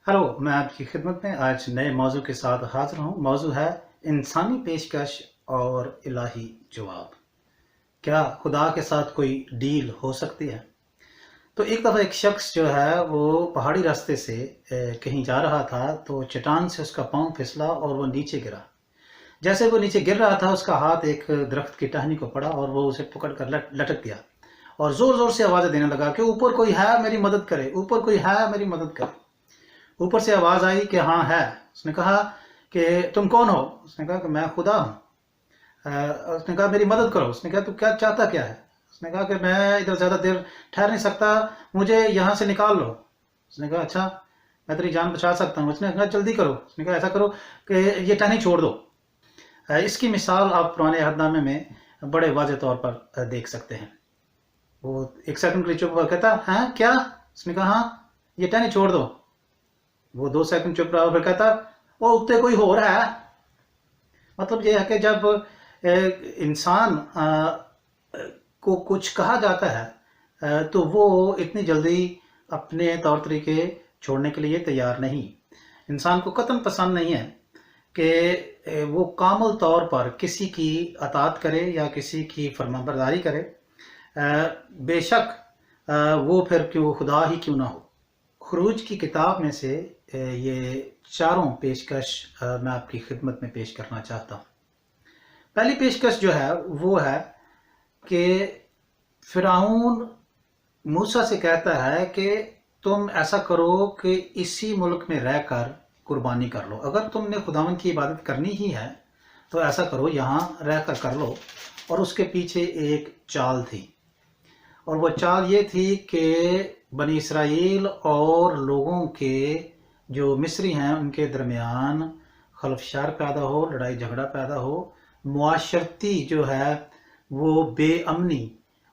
Hello, मैं आपकी खिदमत में आज नए मौजू के साथ हाज़िर हूँ। मौजू है इंसानी पेशकश और इलाही जवाब। क्या खुदा के साथ कोई डील हो सकती है? तो एक दफ़ा एक शख्स जो है वो पहाड़ी रास्ते से कहीं जा रहा था, तो चट्टान से उसका पाँव फिसला और वो नीचे गिरा। जैसे वो नीचे गिर रहा था, उसका हाथ एक दरख्त की टहनी को पड़ा और वो उसे पकड़ कर लटक गया और ज़ोर-ज़ोर से आवाज़ें देने लगा कि ऊपर कोई है, मेरी मदद करे, ऊपर कोई है, मेरी मदद करे। ऊपर से आवाज़ आई कि हाँ है। उसने कहा कि तुम कौन हो? उसने कहा कि मैं खुदा हूँ। उसने कहा मेरी मदद करो। उसने कहा तू क्या चाहता क्या है? उसने कहा कि मैं इधर ज़्यादा देर ठहर नहीं सकता, मुझे यहाँ से निकाल लो। उसने कहा अच्छा, मैं तेरी जान बचा सकता हूँ। उसने कहा जल्दी करो। उसने कहा ऐसा करो कि ये टहनी छोड़ दो। इसकी मिसाल आप पुराने अहदनामे में बड़े वाज़ेह तौर पर देख सकते हैं। वो एक सेकंड के लिए चुप हुआ, कहता हैं क्या? उसने कहा हाँ, ये टहनी छोड़ दो। वो 2 सेकंड चुप रहा और फिर कहता वो उत्ते कोई हो रहा है। मतलब ये है कि जब इंसान को कुछ कहा जाता है तो वो इतनी जल्दी अपने तौर तरीके छोड़ने के लिए तैयार नहीं। इंसान को कतन पसंद नहीं है कि वो कामुल तौर पर किसी की अतात करे या किसी की फरमाबरदारी करे, बेशक वो फिर क्यों खुदा ही क्यों ना हो। खुरूज की किताब में से ये चारों पेशकश मैं आपकी खिदमत में पेश करना चाहता हूँ। पहली पेशकश जो है वो है कि फिरौन मूसा से कहता है कि तुम ऐसा करो कि इसी मुल्क में रहकर कुर्बानी कर लो। अगर तुमने खुदावंद की इबादत करनी ही है तो ऐसा करो, यहाँ रहकर कर लो। और उसके पीछे एक चाल थी, और वो चाल ये थी कि बनी इसराइल और लोगों के जो मिस्री हैं उनके दरमियान खलफशार पैदा हो, लड़ाई झगड़ा पैदा हो, मुआशरती जो है वो बेअमनी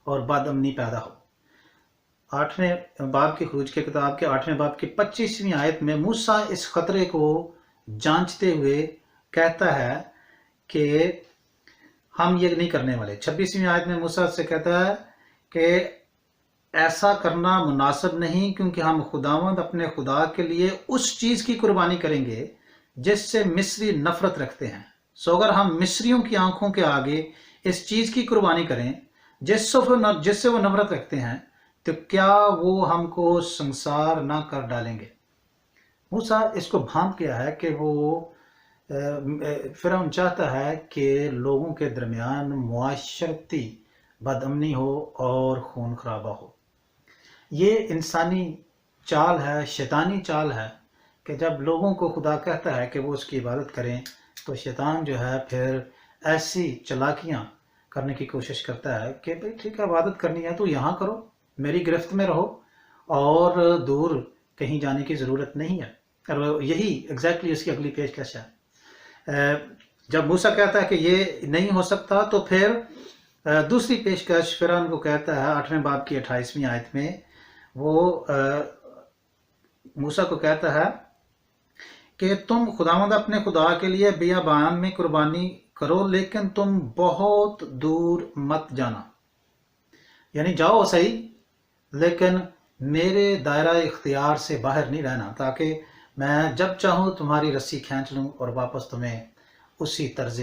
और बदअमनी पैदा हो। 8वें बाब की खुरूज की किताब के 8वें बाब की 25वीं आयत में मूसा इस खतरे को जांचते हुए कहता है कि हम ये नहीं करने वाले। 26वीं आयत में मूसा से कहता है कि ऐसा करना मुनासिब नहीं, क्योंकि हम खुदावंद अपने खुदा के लिए उस चीज़ की कुर्बानी करेंगे जिससे मिस्री नफरत रखते हैं। सो अगर हम मिस्रियों की आंखों के आगे इस चीज़ की कुर्बानी करें जिससे वो नफरत रखते हैं, तो क्या वो हमको संसार ना कर डालेंगे। मूसा इसको भांप गया है कि वो फिरौन चाहता है कि लोगों के दरमियान मुआशरती बदअमनी हो और खून खराबा हो। ये इंसानी चाल है, शैतानी चाल है कि जब लोगों को खुदा कहता है कि वो उसकी इबादत करें तो शैतान जो है फिर ऐसी चालाकियाँ करने की कोशिश करता है कि भाई ठीक है, इबादत करनी है तो यहाँ करो, मेरी गिरफ्त में रहो और दूर कहीं जाने की ज़रूरत नहीं है। और यही एग्जैक्टली उसकी अगली पेशकश है। जब मूसा कहता है कि ये नहीं हो सकता तो फिर दूसरी पेशकश फिरौन को कहता है 8वें बाब की 28वीं आयत में। वो मूसा को कहता है कि तुम खुदावंद अपने खुदा के लिए बियाबान में कुर्बानी करो, लेकिन तुम बहुत दूर मत जाना। यानी जाओ सही, लेकिन मेरे दायरा इख्तियार से बाहर नहीं रहना, ताकि मैं जब चाहूँ तुम्हारी रस्सी खींच लूँ और वापस तुम्हें उसी तर्ज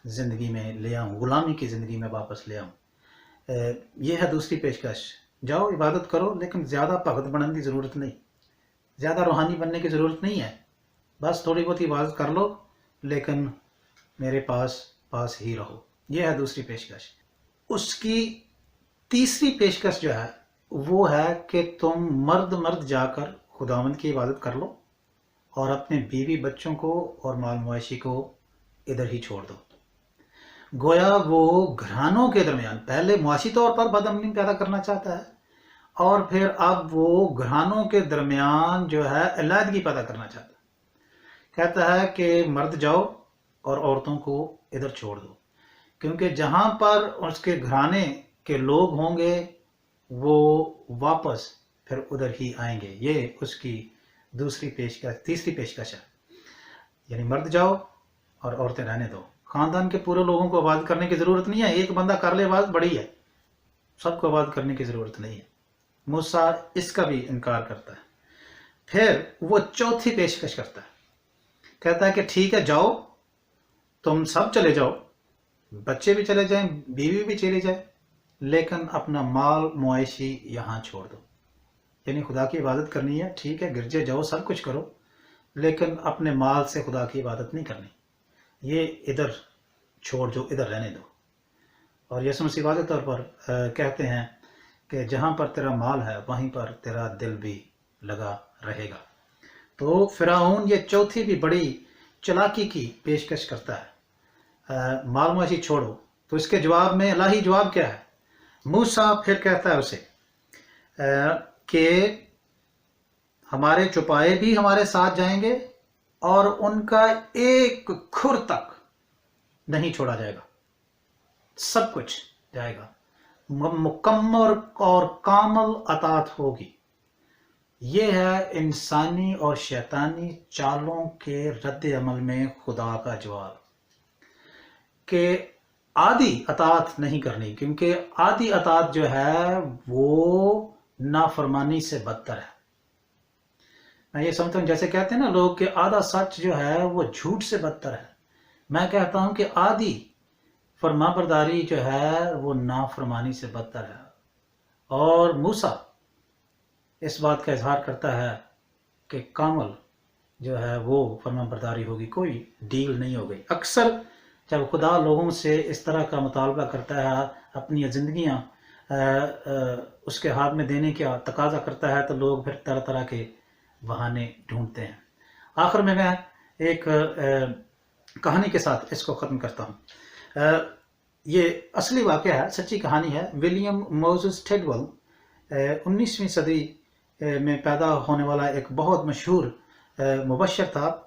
ज़िंदगी में ले आऊँ, ग़ुलामी की ज़िंदगी में वापस ले आऊँ। ये है दूसरी पेशकश। जाओ इबादत करो, लेकिन ज़्यादा भगत बनने की ज़रूरत नहीं, ज़्यादा रूहानी बनने की ज़रूरत नहीं है। बस थोड़ी बहुत इबादत कर लो, लेकिन मेरे पास ही रहो। यह है दूसरी पेशकश। उसकी तीसरी पेशकश जो है वो है कि तुम मर्द जाकर खुदावंद की इबादत कर लो और अपने बीवी बच्चों को और माल मवेशी को इधर ही छोड़ दो। गोया वो घरानों के दरमियान पहले मुआशी तौर पर बदअमनी पैदा करना चाहता है, और फिर अब वो घरानों के दरमियान जो है अलहदगी पैदा करना चाहता है। कहता है कि मर्द जाओ और औरतों को इधर छोड़ दो, क्योंकि जहाँ पर उसके घराने के लोग होंगे वो वापस फिर उधर ही आएंगे। ये उसकी तीसरी पेशकश है। यानी मर्द जाओ और औरतें रहने दो। खानदान के पूरे लोगों को आबाद करने की ज़रूरत नहीं है, एक बंदा कर ले आबाद बड़ी है, सबको आबाद करने की ज़रूरत नहीं है। मूसा इसका भी इनकार करता है। फिर वो चौथी पेशकश करता है, कहता है कि ठीक है जाओ, तुम सब चले जाओ, बच्चे भी चले जाएं, बीवी भी चली जाए, लेकिन अपना माल मुआशी यहाँ छोड़ दो। यानी खुदा की इबादत करनी है, ठीक है गिरजे जाओ, सब कुछ करो, लेकिन अपने माल से खुदा की इबादत नहीं करनी, ये इधर छोड़ जो, इधर रहने दो। और यीशु मसीह वाज़ेह तौर पर कहते हैं कि जहाँ पर तेरा माल है वहीं पर तेरा दिल भी लगा रहेगा। तो फिरौन ये चौथी भी बड़ी चालाकी की पेशकश करता है, माल मुआशी छोड़ो। तो इसके जवाब में इलाही जवाब क्या है? मूसा फिर कहता है उसे कि हमारे चौपाए भी हमारे साथ जाएंगे और उनका एक खुर तक नहीं छोड़ा जाएगा, सब कुछ जाएगा, मुकम्मल और कामल अतात होगी। ये है इंसानी और शैतानी चालों के रद्द अमल में खुदा का जवाब कि आधी अतात नहीं करनी, क्योंकि आधी अतात जो है वो नाफरमानी से बदतर है। मैं ये समझता हूँ, जैसे कहते हैं ना लोग कि आधा सच जो है वो झूठ से बदतर है, मैं कहता हूँ कि आधी फरमाबरदारी जो है वो नाफरमानी से बदतर है। और मूसा इस बात का इजहार करता है कि कामल जो है वो फरमाबरदारी होगी, कोई डील नहीं हो गई। अक्सर जब खुदा लोगों से इस तरह का मुतालबा करता है, अपनी ज़िंदगियाँ उसके हाथ में देने का तकाजा करता है, तो लोग फिर तरह तरह के बहाने ढूंढते हैं। आखिर में मैं एक कहानी के साथ इसको ख़त्म करता हूँ। ये असली वाक़या है, सच्ची कहानी है। विलियम मोसेस टिडवेल 19वीं सदी में पैदा होने वाला एक बहुत मशहूर मुबशर था।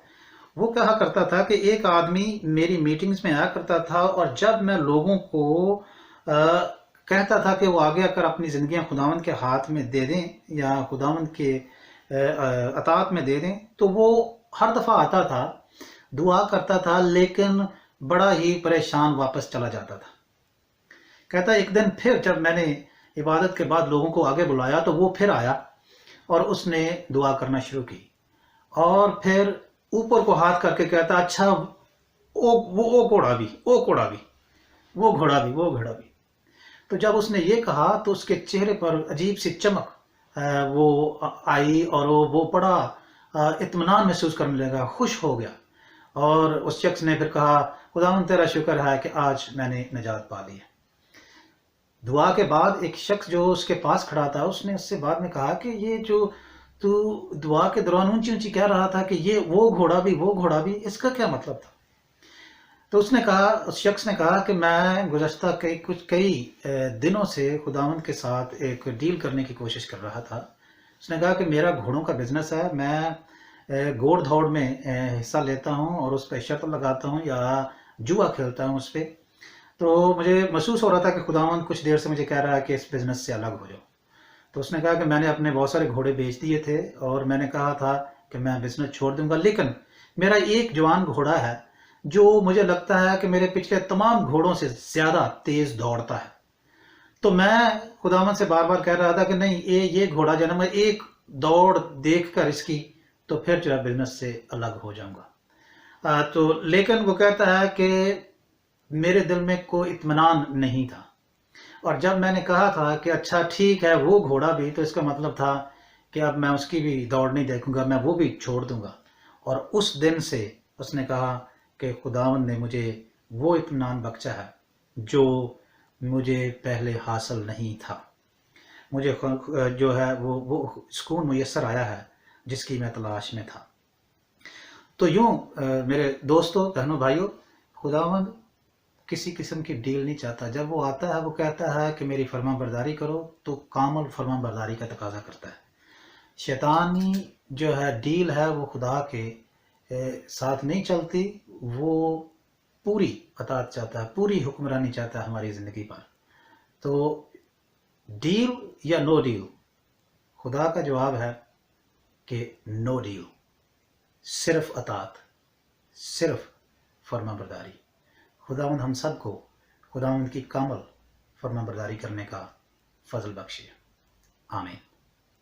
वो कहा करता था कि एक आदमी मेरी मीटिंग्स में आया करता था, और जब मैं लोगों को कहता था कि वो आगे आकर अपनी ज़िंदगियां खुदावंद के हाथ में दे दें या खुदावंद के अतात में दे दें, तो वो हर दफ़ा आता था, दुआ करता था, लेकिन बड़ा ही परेशान वापस चला जाता था। कहता एक दिन फिर जब मैंने इबादत के बाद लोगों को आगे बुलाया तो वो फिर आया और उसने दुआ करना शुरू की, और फिर ऊपर को हाथ करके कहता अच्छा वो घोड़ा भी, वो घोड़ा भी, वो घोड़ा भी, वो घोड़ा भी। तो जब उसने ये कहा तो उसके चेहरे पर अजीब सी चमक वो आई, और वो बड़ा इत्मीनान महसूस करने लगा, खुश हो गया। और उस शख्स ने फिर कहा खुदावंद तेरा शुक्र है कि आज मैंने निजात पा ली है। दुआ के बाद एक शख्स जो उसके पास खड़ा था, उसने उससे बाद में कहा कि ये जो तू दुआ के दौरान ऊंची ऊंची कह रहा था कि ये वो घोड़ा भी, वो घोड़ा भी, इसका क्या मतलब था? तो उसने कहा, उस शख्स ने कहा कि मैं गुज़श्ता कई दिनों से खुदावंद के साथ एक डील करने की कोशिश कर रहा था। उसने कहा कि मेरा घोड़ों का बिजनेस है, मैं घोड़ दौड़ में हिस्सा लेता हूँ और उस पर शर्त लगाता हूँ या जुआ खेलता हूँ उस पर। तो मुझे महसूस हो रहा था कि खुदावंद कुछ देर से मुझे कह रहा है कि इस बिज़नेस से अलग हो जाओ। तो उसने कहा कि मैंने अपने बहुत सारे घोड़े बेच दिए थे और मैंने कहा था कि मैं बिज़नेस छोड़ दूंगा, लेकिन मेरा एक जवान घोड़ा है जो मुझे लगता है कि मेरे पिछले तमाम घोड़ों से ज़्यादा तेज़ दौड़ता है। तो मैं खुदावंद से बार बार कह रहा था कि नहीं, ये घोड़ा जो है मैं एक दौड़ देख कर इसकी तो फिर जो है बिज़नेस से अलग हो जाऊंगा। तो लेकिन वो कहता है कि मेरे दिल में कोई इत्मीनान नहीं था, और जब मैंने कहा था कि अच्छा ठीक है वो घोड़ा भी, तो इसका मतलब था कि अब मैं उसकी भी दौड़ नहीं देखूंगा, मैं वो भी छोड़ दूंगा। और उस दिन से उसने कहा कि खुदावंद ने मुझे वो इत्मीनान बख्शा है जो मुझे पहले हासिल नहीं था, मुझे जो है वो सुकून मुयस्सर आया है जिसकी मैं तलाश में था। तो यूँ मेरे दोस्तों, बहनों, भाइयों, खुदावंद किसी किस्म की डील नहीं चाहता। जब वो आता है वो कहता है कि मेरी फर्मा बरदारी करो, तो कामल फर्मा बरदारी का तकाजा करता है। शैतानी जो है डील है वो खुदा के साथ नहीं चलती, वो पूरी अतात चाहता है, पूरी हुक्मरानी चाहता है हमारी ज़िंदगी पर। तो डील या नो डील, खुदा का जवाब है कि नो डील, सिर्फ अतात, सिर्फ फर्मा बरदारी। खुदावंद हम सब को खुदावंद की कामल फर्मा बरदारी करने का फजल बख्शे। आमीन।